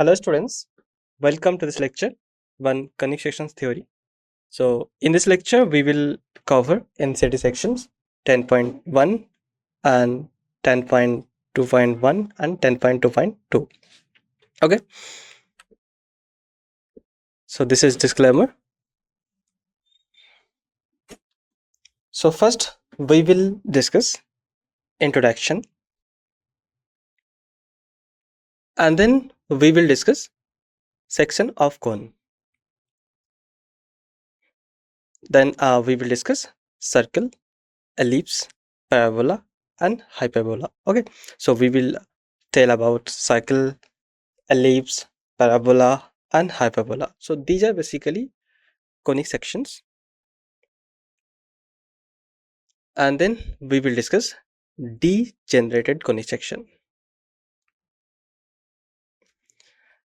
Hello students, welcome to this lecture, one conic sections theory. So in this lecture, we will cover NCERT sections 10.1 and 10.2.1 and 10.2.2. Okay, so this is disclaimer. So first, we will discuss introduction, and then we will discuss section of cone. Then we will discuss circle, ellipse, parabola, and hyperbola. Okay, so we will tell about circle, ellipse, parabola, and hyperbola. So these are basically conic sections. And then we will discuss degenerated conic section.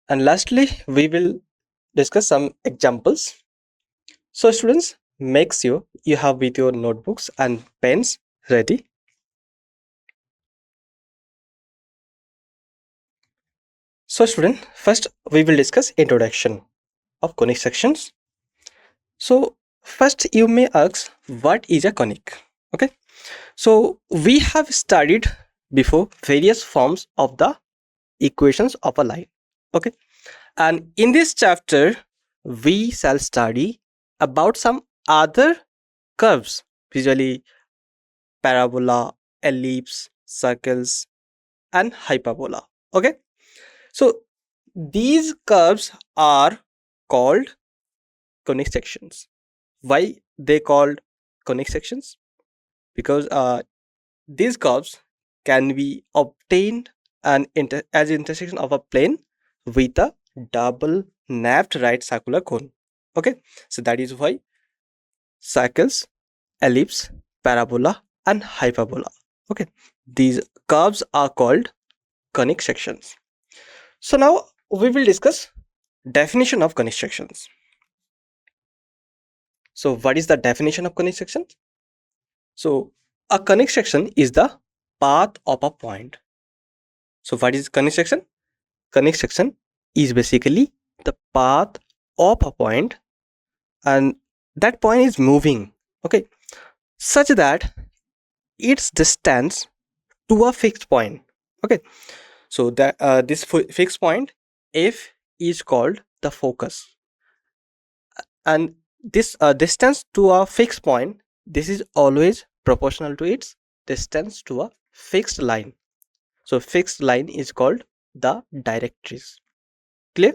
And lastly, we will discuss some examples. So students, make sure you have with your notebooks and pens ready. So student, first we will discuss introduction of conic sections. So first you may ask, what is a conic? Okay, so we have studied before various forms of the equations of a line. Okay, and in this chapter we shall study about some other curves, usually parabola, ellipse, circles, and hyperbola. Okay, so these curves are called conic sections. Why they called conic sections? Because these curves can be obtained as intersection of a plane with a double napped right circular cone. Okay, so that is why circles, ellipse, parabola, and hyperbola. Okay, these curves are called conic sections. So now we will discuss definition of conic sections. So what is the definition of conic section? So a conic section is the path of a point. So what is conic section? Conic section is basically the path of a point, and that point is moving, okay, such that its distance to a fixed point. Okay, so that this fixed point F is called the focus, and this distance to a fixed point, this is always proportional to its distance to a fixed line. So fixed line is called the directrix. Clear?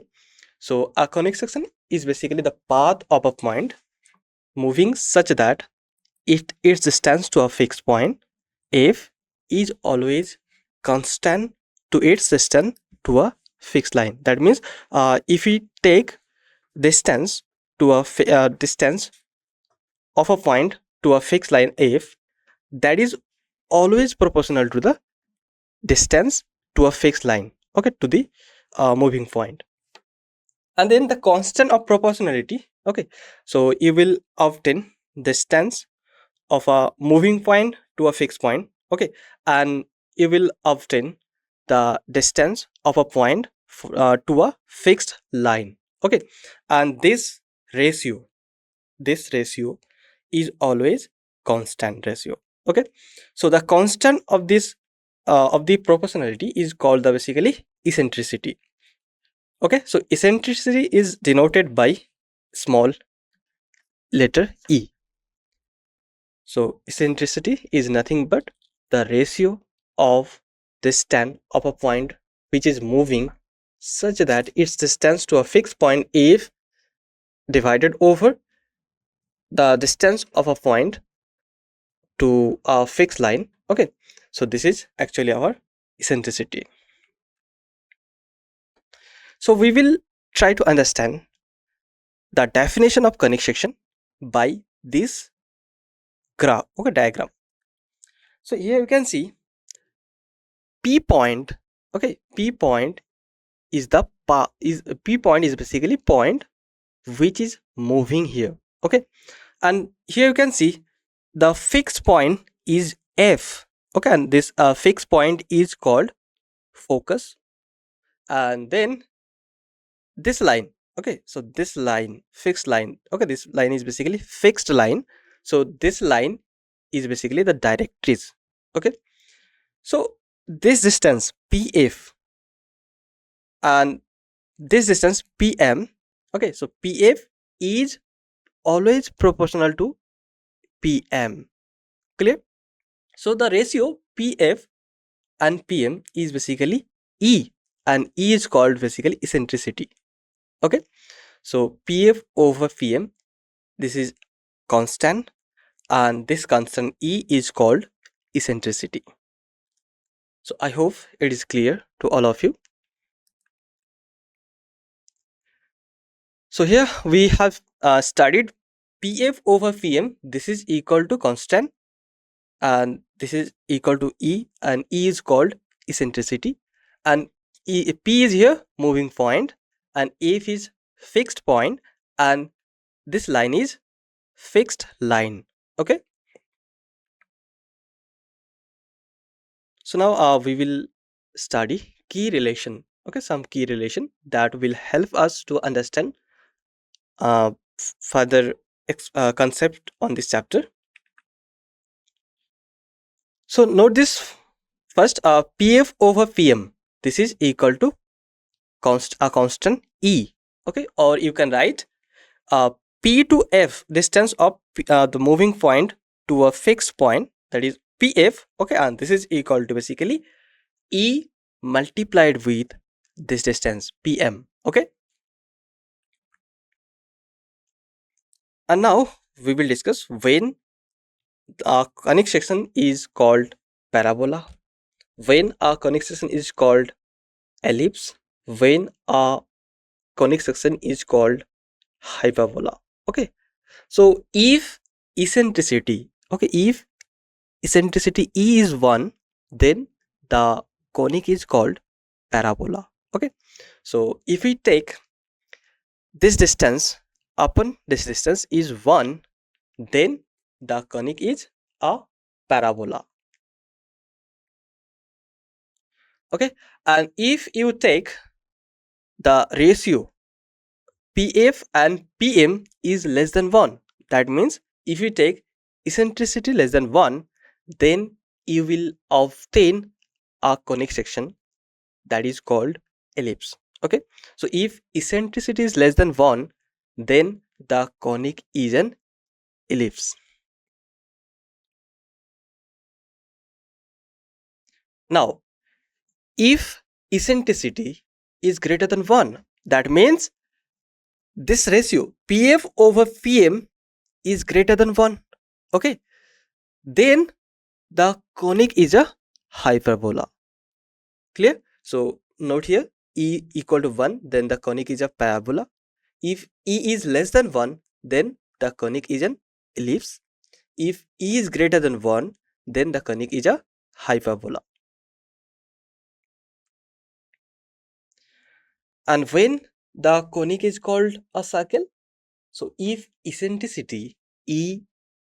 So a conic section is basically the path of a point moving such that its distance to a fixed point F is always constant to its distance to a fixed line. That means if we take distance to a distance of a point to a fixed line F, that is always proportional to the distance to a fixed line, okay, to the moving point. And then the constant of proportionality, okay, so you will obtain distance of a moving point to a fixed point, okay, and you will obtain the distance of a point to a fixed line, okay, and this ratio is always constant ratio. Okay, so the constant of this of the proportionality is called the basically eccentricity. Okay, so eccentricity is denoted by small letter e. So eccentricity is nothing but the ratio of distance of a point which is moving such that its distance to a fixed point if divided over the distance of a point to a fixed line. Okay, so this is actually our eccentricity. So we will try to understand the definition of conic section by this graph, okay, diagram. So here you can see P point. Okay, P point is the P point is basically point which is moving here. Okay, and here you can see the fixed point is F. Okay, and this fixed point is called focus, and then this line, okay, so this line, fixed line, okay, this line is basically fixed line. So this line is basically the directrix, okay. So this distance PF and this distance PM, okay, so PF is always proportional to PM, clear? So the ratio PF and PM is basically E, and E is called basically eccentricity, okay. So PF over PM, this is constant, and this constant E is called eccentricity. So I hope it is clear to all of you. So here we have studied PF over PM, this is equal to constant, and this is equal to E, and E is called eccentricity, and P is here moving point, and F is fixed point, and this line is fixed line, okay. So now we will study key relation, okay, some key relation that will help us to understand further concept on this chapter. So note this first, PF over PM, this is equal to a constant E, okay, or you can write P to F, distance of the moving point to a fixed point, that is PF, okay, and this is equal to basically E multiplied with this distance PM, okay. And now we will discuss when a conic section is called parabola, when a conic section is called ellipse, when a conic section is called hyperbola, okay. So if eccentricity, okay, if eccentricity E is 1, then the conic is called parabola, okay. So if we take this distance upon this distance is 1, then the conic is a parabola, okay. And if you take the ratio PF and PM is less than 1, that means if you take eccentricity less than 1, then you will obtain a conic section that is called ellipse, okay. So if eccentricity is less than 1, then the conic is an ellipse. Now if eccentricity is greater than 1, that means this ratio PF over PM is greater than 1, okay, then the conic is a hyperbola, clear? So note here, E equal to 1, then the conic is a parabola. If E is less than 1, then the conic is an ellipse. If E is greater than 1, then the conic is a hyperbola. And when the conic is called a circle, so if eccentricity E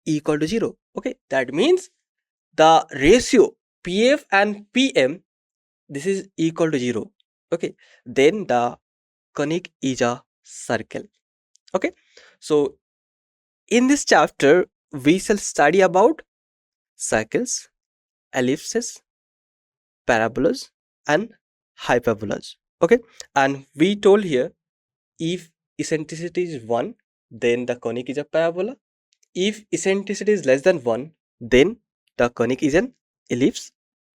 equal to 0, okay, that means the ratio PF and PM, this is equal to 0, okay, then the conic is a circle, okay. So in this chapter we shall study about circles, ellipses, parabolas and hyperbolas, okay. And we told here, if eccentricity is 1, then the conic is a parabola. If eccentricity is less than 1, then the conic is an ellipse.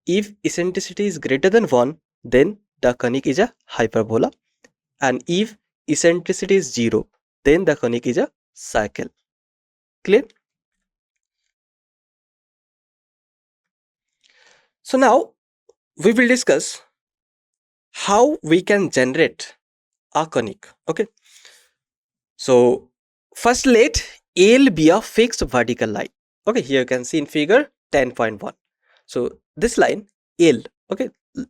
If eccentricity is greater than 1, then the conic is a hyperbola. And if eccentricity is 0, then the conic is a circle, clear? So now we will discuss how we can generate a conic, okay. So first let L be a fixed vertical line, okay. Here you can see in figure 10.1. So this line L, okay,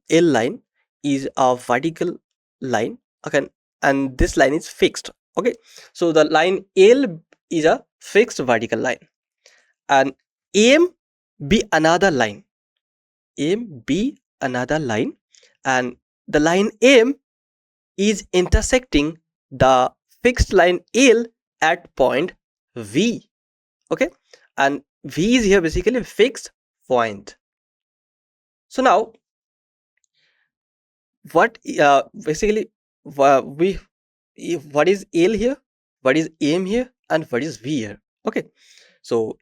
L line is a vertical line, okay, and this line is fixed, okay. So the line L is a fixed vertical line, and M be another line, M be another line, and the line M is intersecting the fixed line L at point V. Okay, and V is here basically a fixed point. So now what basically we what is L here, what is M here, and what is V here? Okay, so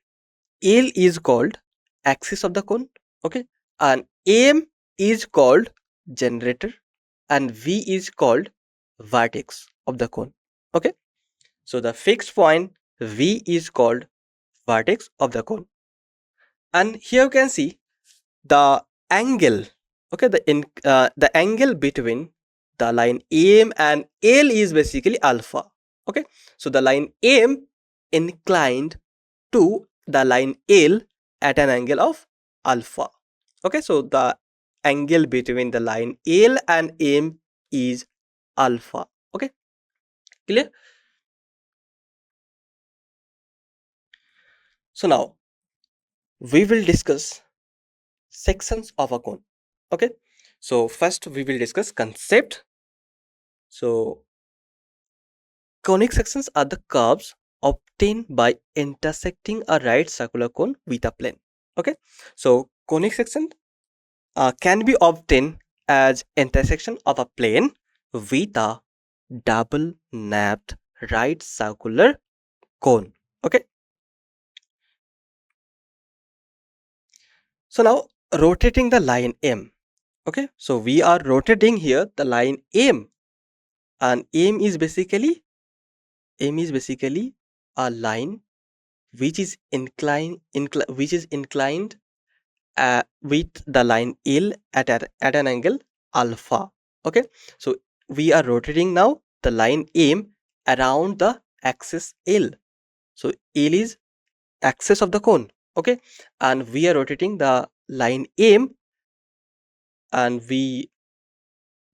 L is called axis of the cone, okay, and M is called generator, and V is called vertex of the cone. Okay, so the fixed point V is called vertex of the cone, and here you can see the angle. Okay, the angle between the line M and L is basically alpha. Okay, so the line M inclined to the line L at an angle of alpha. Okay, so the angle between the line L and M is alpha. Okay, clear? So now we will discuss sections of a cone. Okay, so first we will discuss concept. So conic sections are the curves obtained by intersecting a right circular cone with a plane. Okay, so conic section can be obtained as intersection of a plane with a double napped right circular cone. Okay, so now rotating the line M. Okay, so we are rotating here the line M, and M is basically a line which is inclined with the line L at an angle alpha. Okay, so we are rotating now the line M around the axis L. So L is axis of the cone. Okay, and we are rotating the line M, and we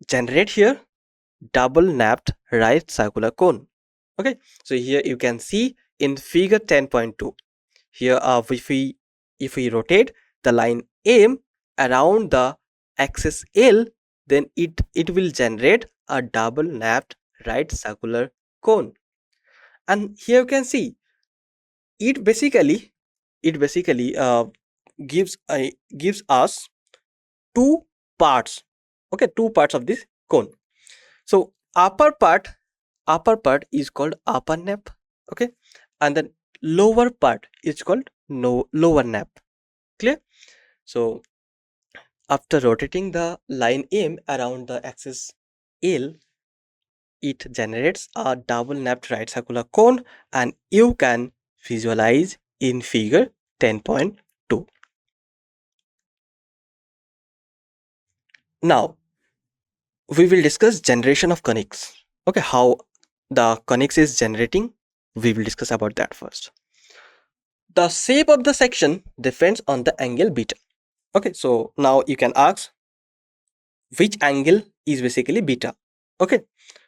generate here double napped right circular cone. Okay, so here you can see in figure 10.2, here if we rotate the line M around the axis L, then it will generate a double napped right circular cone. And here you can see it basically gives us two parts. Okay, two parts of this cone. So upper part is called upper nap. Okay, and then lower part is called lower nap. Clear? So after rotating the line M around the axis L, it generates a double napped right circular cone, and you can visualize in figure 10.2. Now we will discuss generation of conics. Okay, how the conics is generating, we will discuss about that first. The shape of the section depends on the angle beta. Okay, so now you can ask which angle is basically beta. Okay,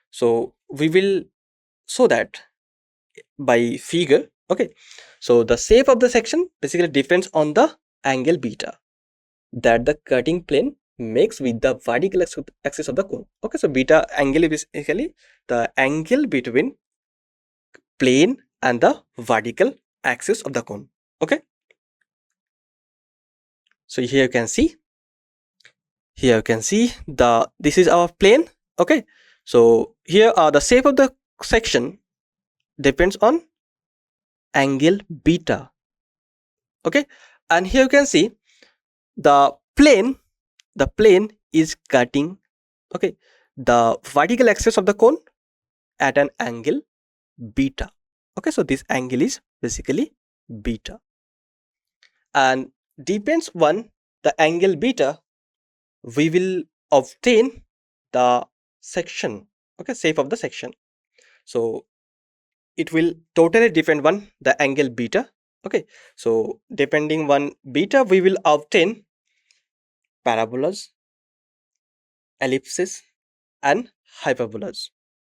so we will show that by figure. Okay, so the shape of the section basically depends on the angle beta that the cutting plane makes with the vertical axis of the cone. Okay, so beta angle is basically the angle between plane and the vertical axis of the cone. Okay, so here you can see this is our plane. Okay, so here the shape of the section depends on angle beta. Okay, and here you can see the plane is cutting, okay, the vertical axis of the cone at an angle beta. Okay, so this angle is basically beta, and depends on the angle beta, we will obtain the section. Okay, shape of the section. So it will totally depend on the angle beta. Okay, so depending on beta, we will obtain parabolas, ellipses, and hyperbolas.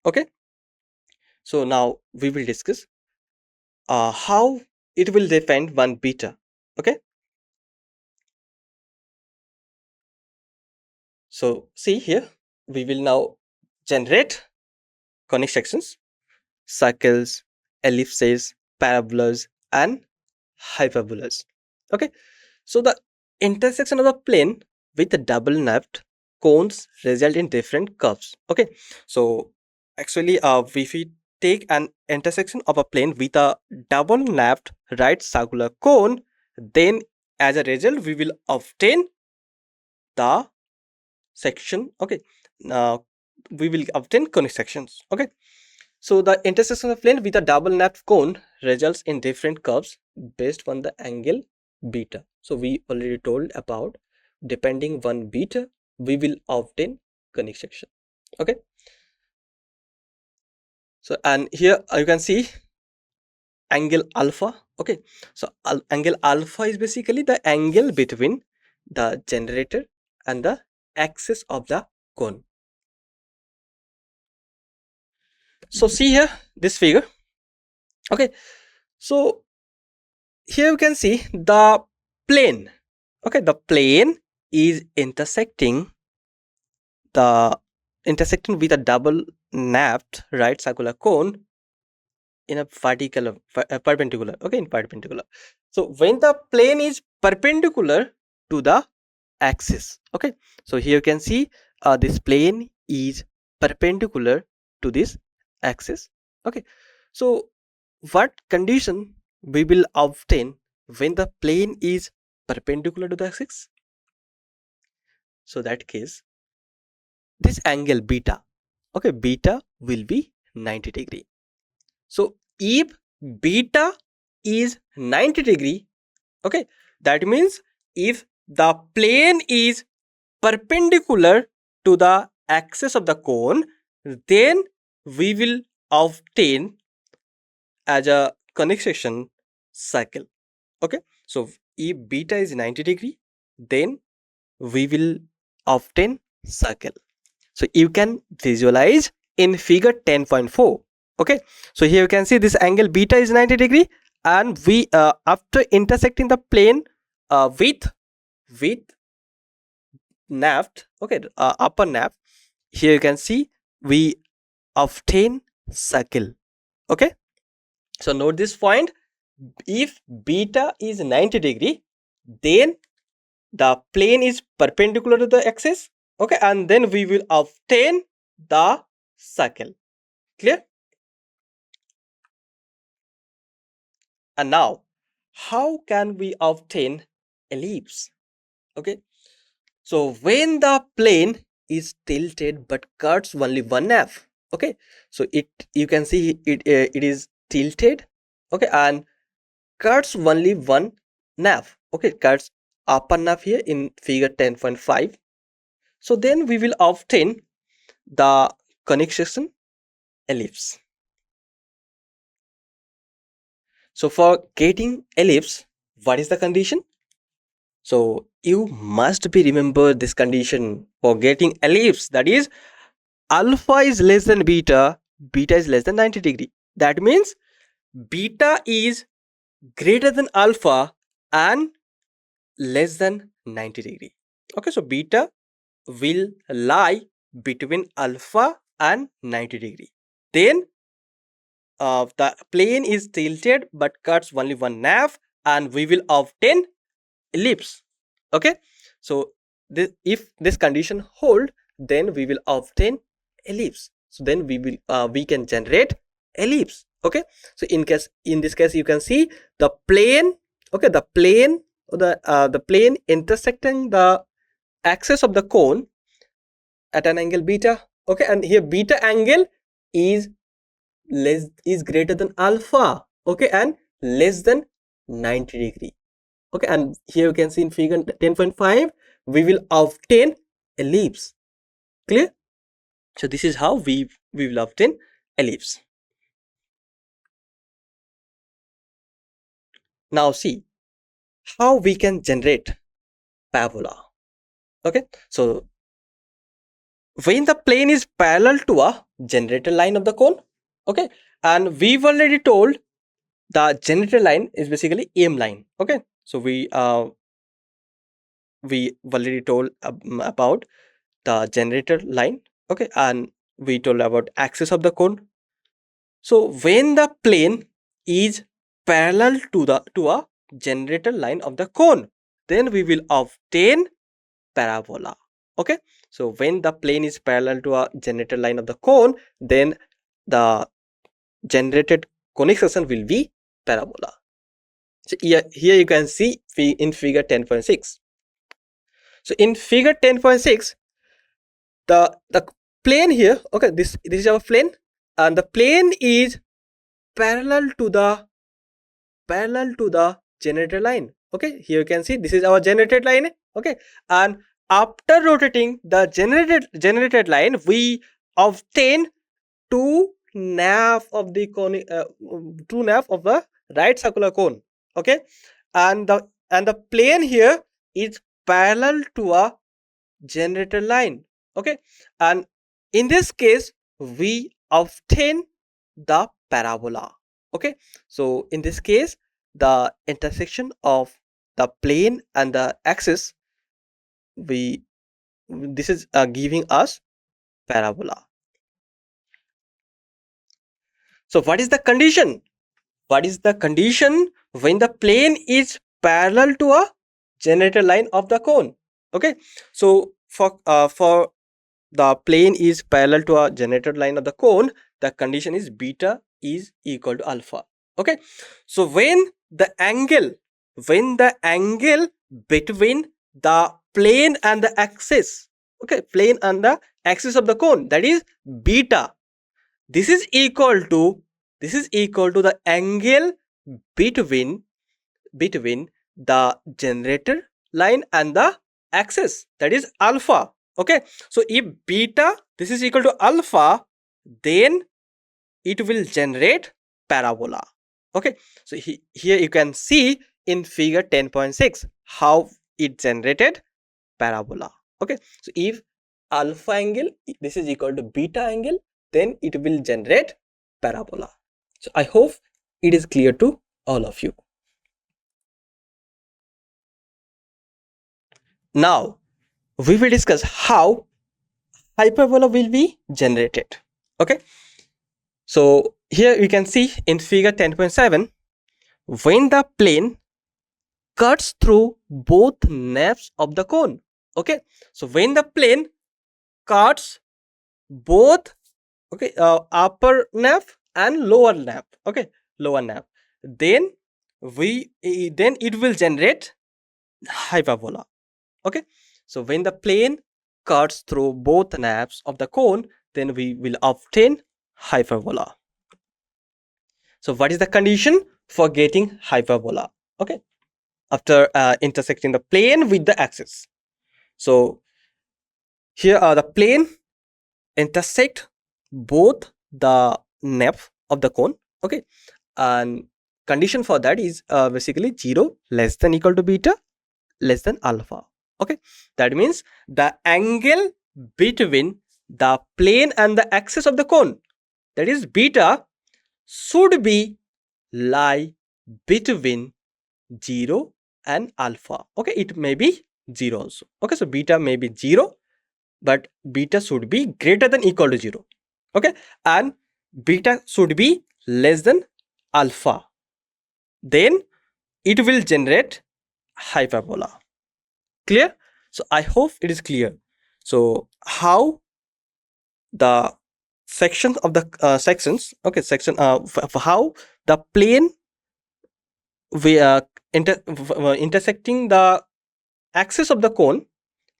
Okay, so now we will discuss how it will depend on beta. Okay, so see here, we will now generate conic sections, circles, ellipses, parabolas, and hyperbolas. Okay, so the intersection of the plane with the double napped cones result in different curves. Okay, so actually, if we take an intersection of a plane with a double napped right circular cone, then as a result we will obtain the section. Okay, now we will obtain conic sections. Okay, so the intersection of plane with a double napped cone results in different curves based on the angle beta. So we already told about depending on beta we will obtain conic section. Okay, so and here you can see angle alpha. Okay, so angle alpha is basically the angle between the generator and the axis of the cone. So see here this figure. Okay, so here you can see the plane. Okay, the plane is intersecting with a double napped right circular cone in a perpendicular. Okay, in perpendicular. So when the plane is perpendicular to the axis. Okay, so here you can see this plane is perpendicular to this axis. Okay, so what condition we will obtain when the plane is perpendicular to the axis? So that case this angle beta, okay, beta will be 90°. So if beta is 90°, okay, that means if the plane is perpendicular to the axis of the cone, then we will obtain as a conic section circle. Okay, so if beta is 90°, then we will obtain circle. So you can visualize in figure 10.4. Okay, so here you can see this angle beta is 90°, and we after intersecting the plane with napped, okay, upper nap, here you can see we obtain circle. Okay, so note this point. If beta is 90°, then the plane is perpendicular to the axis. Okay, and then we will obtain the circle. Clear? And now how can we obtain ellipse? Okay, so when the plane is tilted but cuts only one half. Okay, so you can see it is tilted. Okay, and cuts only one nav. Okay, cuts upper nav here in figure 10.5. So then we will obtain the conic section ellipse. So for getting ellipse, what is the condition? So you must be remember this condition for getting ellipse, that is alpha is less than beta, beta is less than 90°. That means beta is greater than alpha and less than 90°. Okay, so beta will lie between alpha and 90°. Then the plane is tilted but cuts only one nav, and we will obtain ellipse. Okay, so if this condition hold, then we will obtain ellipse. So then we can generate ellipse. Okay, so in this case you can see the plane. Okay, the plane intersecting the axis of the cone at an angle beta. Okay, and here beta angle is greater than alpha. Okay, and less than 90°. Okay, and here you can see in figure 10.5 we will obtain ellipse. Clear? So this is how we will obtain ellipse. Now see how we can generate parabola. Okay, so when the plane is parallel to a generator line of the cone, okay, and we've already told the generator line is basically aim line. Okay, so we already told about the generator line. Okay, and we told about axis of the cone. So when the plane is parallel to a generator line of the cone, then we will obtain parabola. Okay, so when the plane is parallel to a generator line of the cone, then the generated conic section will be parabola. So here you can see in figure 10.6. So in figure 10.6, the plane here, okay, this is our plane, and the plane is parallel to the generator line. Okay, here you can see this is our generated line. Okay, and after rotating the generated line, we obtain two nape of the cone, two nape of the right circular cone. Okay, and the plane here is parallel to a generator line. Okay, and in this case we obtain the parabola. Okay, so in this case the intersection of the plane and the axis, this is giving us parabola. So what is the condition? What is the condition when the plane is parallel to a generator line of the cone? Okay, so for the plane is parallel to a generated line of the cone, the condition is beta is equal to alpha. Okay, so when the angle between the plane and the axis, okay, plane and the axis of the cone, that is beta, this is equal to the angle between the generator line and the axis, that is alpha. Okay, so if beta this is equal to alpha, then it will generate parabola. Okay, so here you can see in figure 10.6 how it generated parabola. Okay, so if alpha angle this is equal to beta angle, then it will generate parabola. So I hope it is clear to all of you. Now we will discuss how hyperbola will be generated. Okay, so here you can see in figure 10.7, when the plane cuts through both napes of the cone. Okay, so when the plane cuts both, okay, upper nape and lower nape, okay, lower nape, then it will generate hyperbola. Okay, so when the plane cuts through both napes of the cone, then we will obtain hyperbola. So what is the condition for getting hyperbola? Okay, after intersecting the plane with the axis. So here are the plane intersect both the nape of the cone. Okay, and condition for that is basically 0 less than equal to beta less than alpha. Okay, that means the angle between the plane and the axis of the cone, that is beta, should be lie between 0 and alpha. Okay, it may be 0 also. Okay, so beta may be 0, but beta should be greater than equal to 0. Okay, and beta should be less than alpha, then it will generate hyperbola. Clear? So I hope it is clear. So how the sections of the sections, okay, section for how the plane we intersecting the axis of the cone,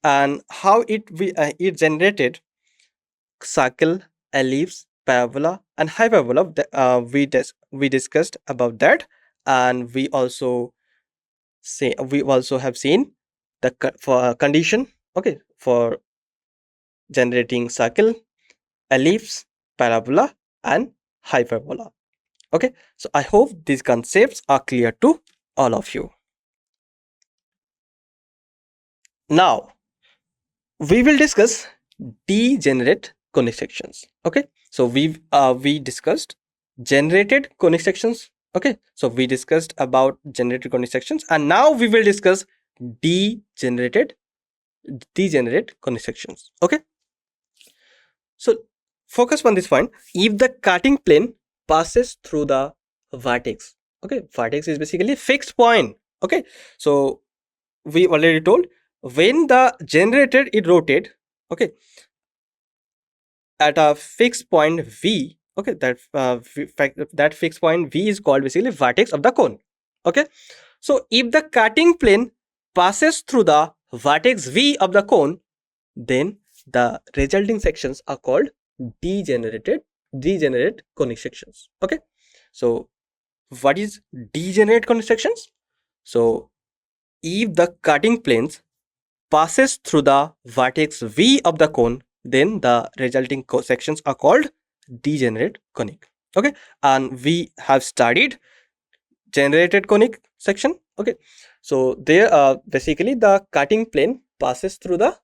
and how it generated circle, ellipse, parabola and hyperbola. We discussed about that, and we also have seen the for condition, okay, for generating circle, ellipse, parabola and hyperbola. Okay, so I hope these concepts are clear to all of you. Now we will discuss degenerate conic sections. Okay, so we discussed generated conic sections. Okay, so we discussed about generated conic sections, and now we will discuss degenerate conic sections. Okay, so focus on this point. If the cutting plane passes through the vertex, okay, vertex is basically fixed point. Okay, so we already told when the generator is rotated, okay, at a fixed point V, okay, that fixed point V is called basically vertex of the cone. Okay, so if the cutting plane passes through the vertex V of the cone, then the resulting sections are called degenerate conic sections. Okay, so what is degenerate conic sections? So if the cutting planes passes through the vertex V of the cone, then the resulting sections are called degenerate conic. Okay, and we have studied generated conic section. Okay, so there basically the cutting plane passes through the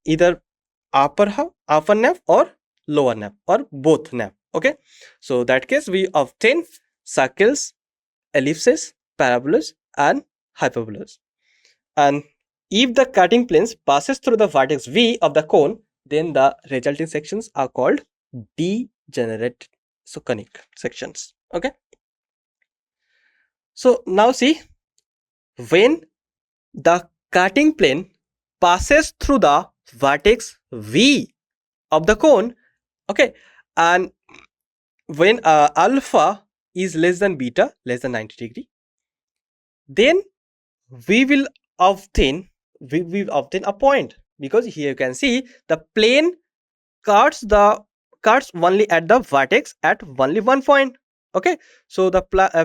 either upper nav or lower nav or both nav. Okay, so that case we obtain circles, ellipses, parabolas and hyperbolas. And if the cutting planes passes through the vertex V of the cone, then the resulting sections are called degenerate conic sections. Okay, so now see, when the cutting plane passes through the vertex V of the cone, okay, and when alpha is less than beta, less than 90 degree, then we will obtain a point, because here you can see the plane cuts only at the vertex at only one point. Okay, so the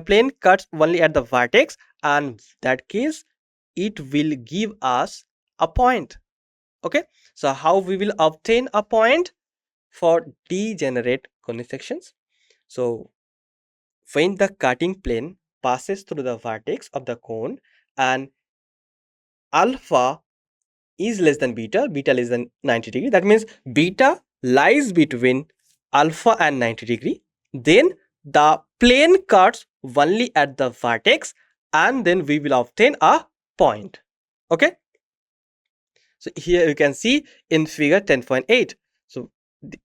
plane cuts only at the vertex, and that case it will give us a point. Okay, so how we will obtain a point for degenerate conic sections? So when the cutting plane passes through the vertex of the cone and alpha is less than beta, beta less than 90 degree, that means beta lies between alpha and 90 degree, then the plane cuts only at the vertex, and then we will obtain a point. Okay, so here you can see in figure 10.8, so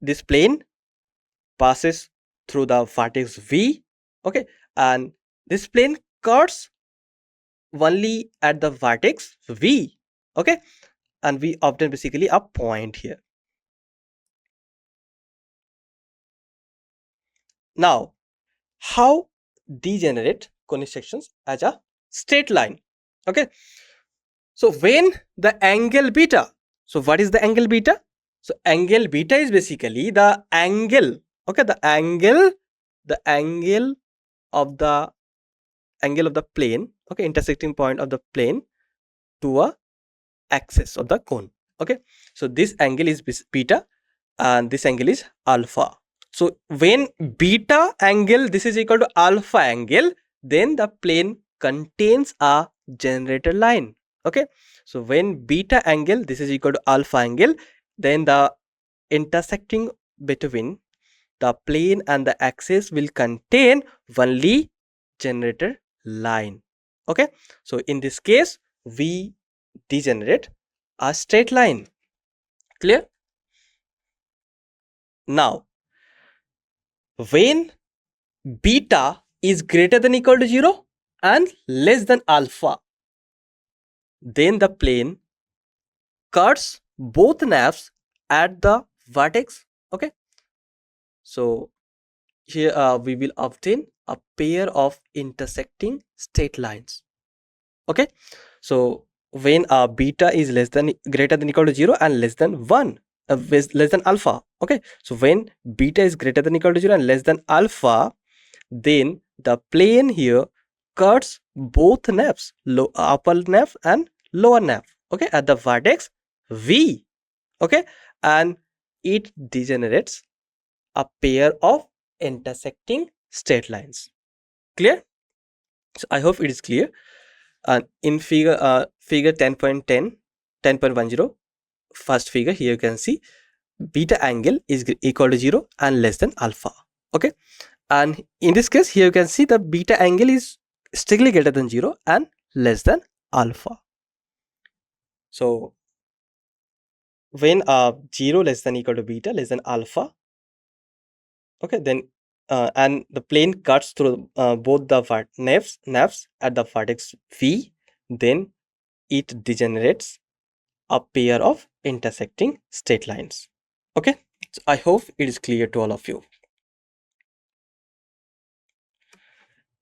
this plane passes through the vertex V, okay, and this plane cuts only at the vertex V, okay, and we obtain basically a point here. Now, how degenerate conic sections as a straight line? Okay, so when the angle beta, so what is the angle beta? So angle beta is basically the angle, okay, the angle of the plane, okay, intersecting point of the plane to a axis of the cone. Okay, so this angle is beta and this angle is alpha. So when beta angle this is equal to alpha angle, then the plane contains a generator line. Okay, so when beta angle this is equal to alpha angle, then the intersecting between the plane and the axis will contain only generator line. Okay, so in this case we degenerate a straight line. Clear? Now, when beta is greater than equal to 0 and less than alpha, then the plane cuts both navs at the vertex. Okay, so here we will obtain a pair of intersecting straight lines. Okay, so when beta is greater than equal to 0 and less than 1, less than alpha. Okay, so when beta is greater than equal to 0 and less than alpha, then the plane here cuts both navs, upper nav and lower nav, okay, at the vertex V. Okay, and it degenerates a pair of intersecting straight lines. Clear? So I hope it is clear. And in figure 10.10, first figure, here you can see beta angle is equal to 0 and less than alpha. Okay, and in this case here you can see the beta angle is strictly greater than 0 and less than alpha. So when 0 less than equal to beta less than alpha, okay, then and the plane cuts through both the navs at the vertex v, then it degenerates a pair of intersecting straight lines. Okay, so I hope it is clear to all of you.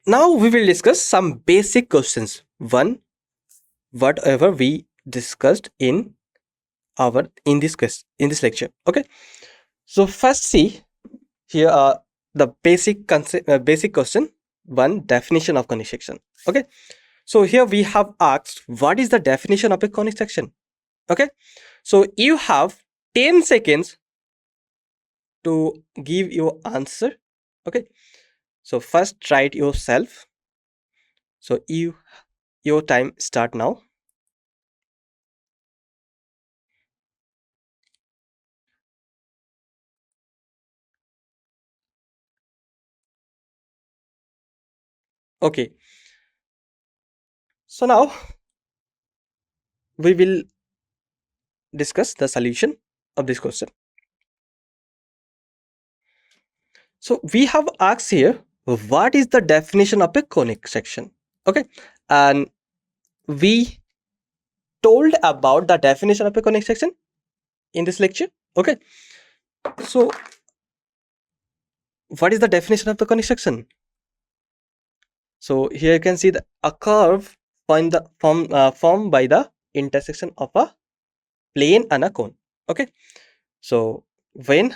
Now we will discuss some basic questions, one whatever we discussed in this lecture. Okay, so first see here are the basic concept, basic question one, definition of conic section. Okay, so here we have asked what is the definition of a conic section. Okay, so you have 10 seconds to give your answer. Okay, so first try it yourself. So your time start now. Okay, so now we will discuss the solution of this question. So we have asked here what is the definition of a conic section. Okay, and we told about the definition of a conic section in this lecture. Okay, so what is the definition of the conic section? So here you can see a curve formed by the intersection of a plane and a cone. Okay, so when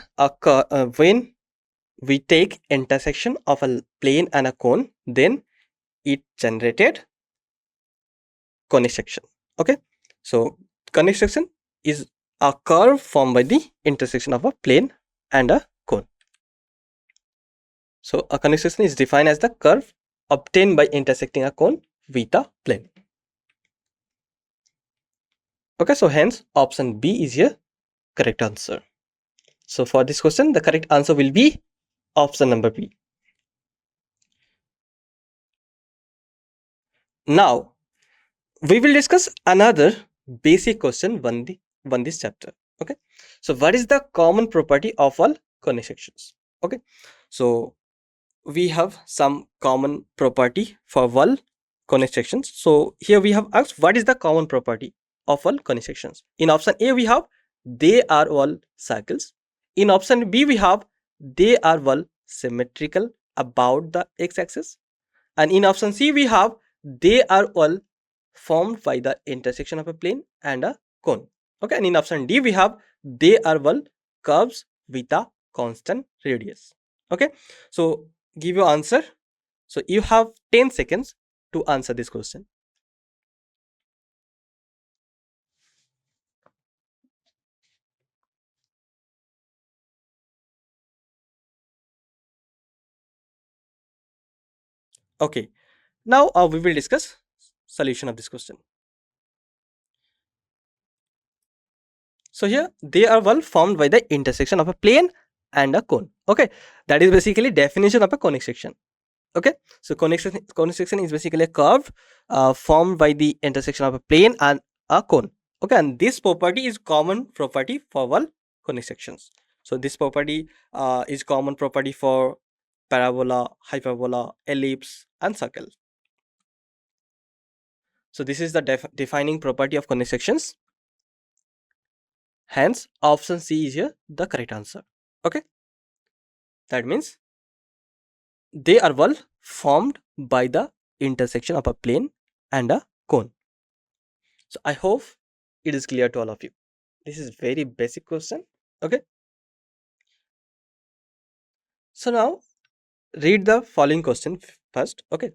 we take intersection of a plane and a cone, then it generated conic section. Okay, so conic section is a curve formed by the intersection of a plane and a cone. So a conic section is defined as the curve obtained by intersecting a cone with a plane. Okay, so hence option B is your correct answer. So for this question, the correct answer will be option number B. Now we will discuss another basic question one this chapter. Okay, so what is the common property of all conic sections? Okay, so we have some common property for all conic sections. So here we have asked what is the common property of all conic sections. In option A we have they are all circles. In option B we have they are all symmetrical about the x-axis, and in option C we have they are all formed by the intersection of a plane and a cone. Okay, and in option D we have they are all curves with a constant radius. Okay, so give your answer. So you have 10 seconds to answer this question. Okay, now we will discuss solution of this question. So here they are all formed by the intersection of a plane and a cone. Okay, that is basically definition of a conic section. Okay, so conic section is basically a curve formed by the intersection of a plane and a cone. Okay, and this property is common property for all conic sections. So this property is common property for parabola, hyperbola, ellipse and circle. So this is the defining property of conic sections. Hence option C is here the correct answer. Okay, that means they are all formed by the intersection of a plane and a cone. So I hope it is clear to all of you. This is very basic question. Okay, so now read the following question first. Okay,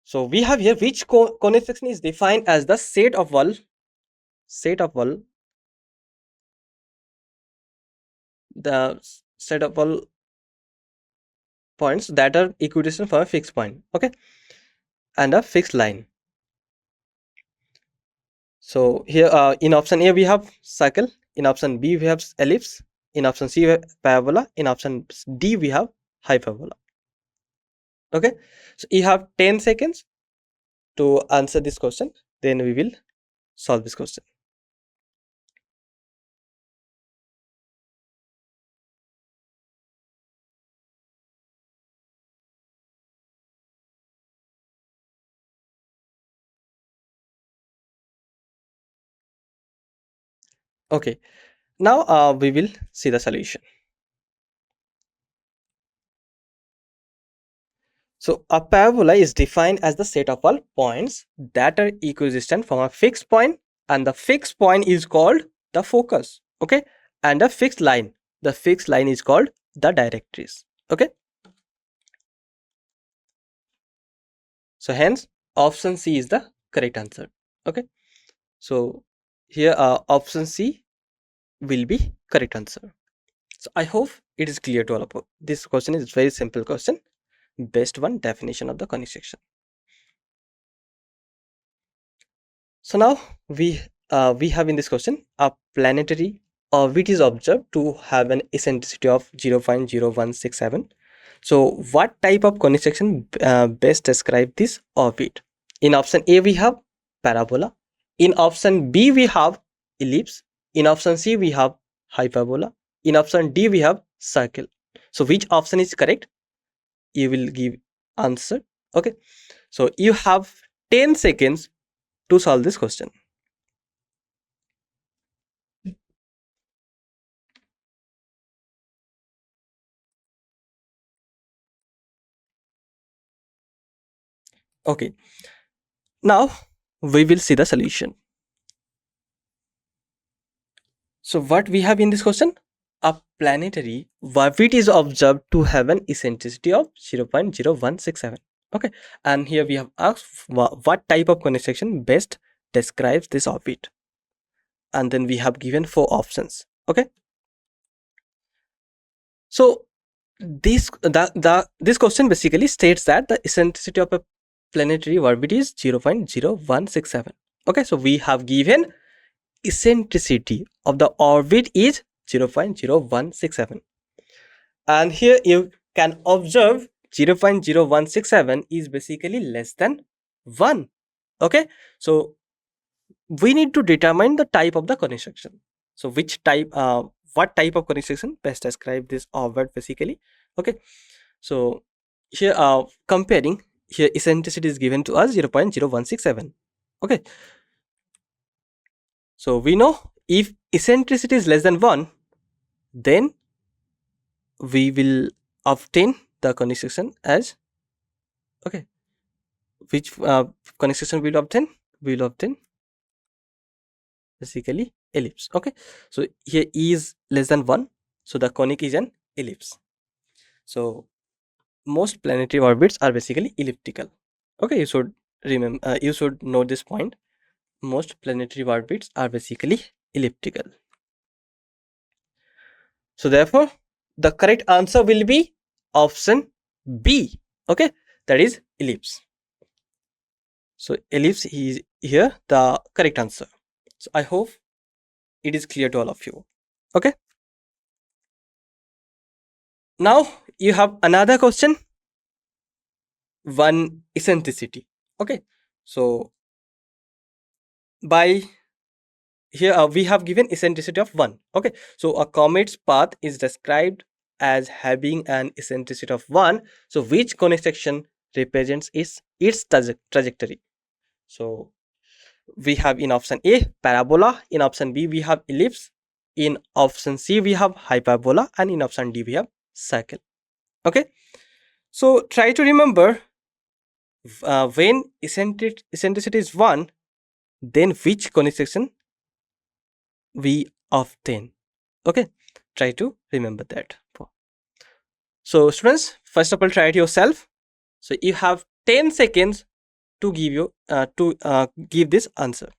so we have here which conic section is defined as the set of all the set of all points that are equidistant from a fixed point. Okay, and a fixed line. So here in option A we have circle, in option B we have ellipse, in option C we have parabola, in option D we have hyperbola. Okay, so you have 10 seconds to answer this question, then we will solve this question. Okay, now we will see the solution. So a parabola is defined as the set of all points that are equidistant from a fixed point, and the fixed point is called the focus. Okay, and the fixed line is called the directrix. Okay, so hence option C is the correct answer. Okay, so here option C will be correct answer. So I hope it is clear to all of you. This question is very simple question based on definition of the conic section. So now we have in this question a planetary orbit is observed to have an eccentricity of 0.0167. So what type of conic section best describe this orbit? In option A we have parabola. In option B we have ellipse. In option C we have hyperbola. In option D we have circle. So which option is correct? You will give answer. Okay. So you have 10 seconds to solve this question. Okay, now we will see the solution. So what we have in this question? A planetary orbit is observed to have an eccentricity of 0.0167. Okay, and here we have asked what type of conic section best describes this orbit, and then we have given 4 options. Okay, so this question basically states that the eccentricity of a planetary orbit is 0.0167. Okay, so we have given eccentricity of the orbit is 0.0167, and here you can observe 0.0167 is basically less than 1. Okay, so we need to determine the type of the conic section. So which type what type of conic section best describe this orbit basically. Okay, so here comparing, here eccentricity is given to us 0.0167. Okay, so we know if eccentricity is less than 1, then we will obtain the conic section as, okay, which conic section we will obtain? We will obtain basically ellipse. Okay, so here E is less than 1, so the conic is an ellipse. So most planetary orbits are basically elliptical. Okay, you should remember, you should know this point. Most planetary orbits are basically elliptical. So therefore the correct answer will be option B. Okay, that is ellipse. So ellipse is here the correct answer. So I hope it is clear to all of you. Okay, now you have another question, one eccentricity. Okay, so by here we have given eccentricity of 1. Okay, so a comet's path is described as having an eccentricity of 1. So which conic section represents its trajectory? So we have in option A parabola, in option B we have ellipse, in option C we have hyperbola, and in option D we have circle. Okay, so try to remember when eccentricity is 1, then which conic section we obtain. Okay, try to remember that. So students, first of all try it yourself. So you have 10 seconds to give this answer.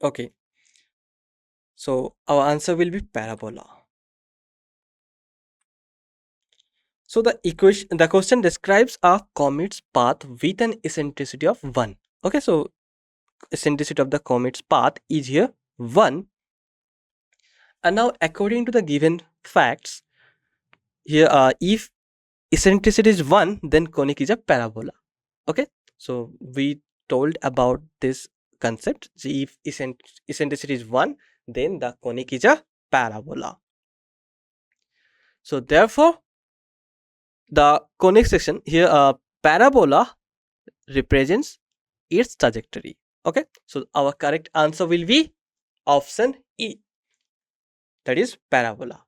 Okay, so our answer will be parabola. So the question describes a comet's path with an eccentricity of 1. Okay, so eccentricity of the comet's path is here 1. And now according to the given facts, here if eccentricity is 1, then conic is a parabola. Okay, so we told about this concept. So if eccentricity is 1, then the conic is a parabola. So therefore the conic section here, parabola represents its trajectory. Okay, so our correct answer will be option E, that is parabola.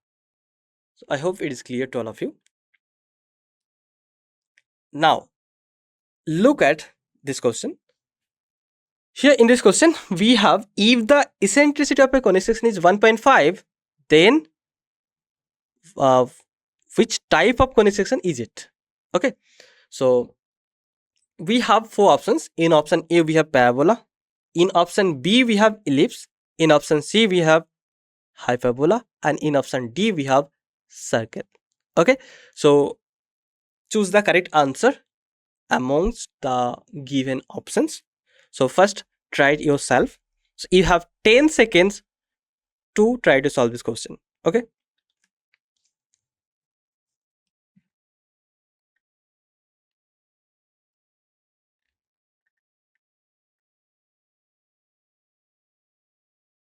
So I hope it is clear to all of you. Now look at this question. Here in this question, we have, if the eccentricity of a conic section is 1.5, then uh, which type of conic section is it? Okay, so we have four options. In option A, we have parabola. In option B, we have ellipse. In option C, we have hyperbola. And in option D, we have circle. Okay, so choose the correct answer amongst the given options. So first, try it yourself. So you have 10 seconds to try to solve this question. Okay.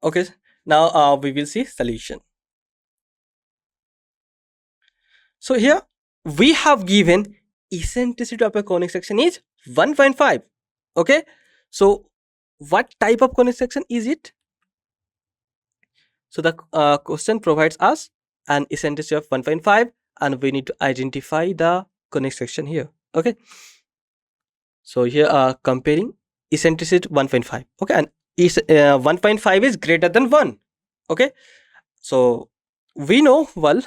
Okay. Now we will see solution. So here we have given eccentricity of a conic section is 1.5. Okay. So what type of conic section is it? So the question provides us an eccentricity of 1.5 and we need to identify the conic section here. Okay. So here comparing eccentricity 1.5. Okay. And is 1.5 is greater than 1. Okay. So we know, well,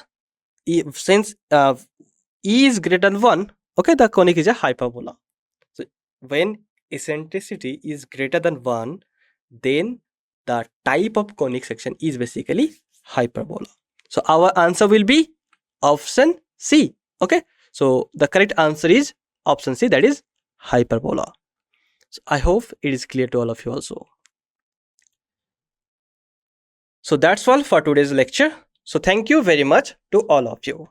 since E is greater than 1, okay, the conic is a hyperbola. So when eccentricity is greater than 1, then the type of conic section is basically hyperbola. So our answer will be option C. Okay, so the correct answer is option C, that is hyperbola. So I hope it is clear to all of you also. So that's all for today's lecture. So thank you very much to all of you.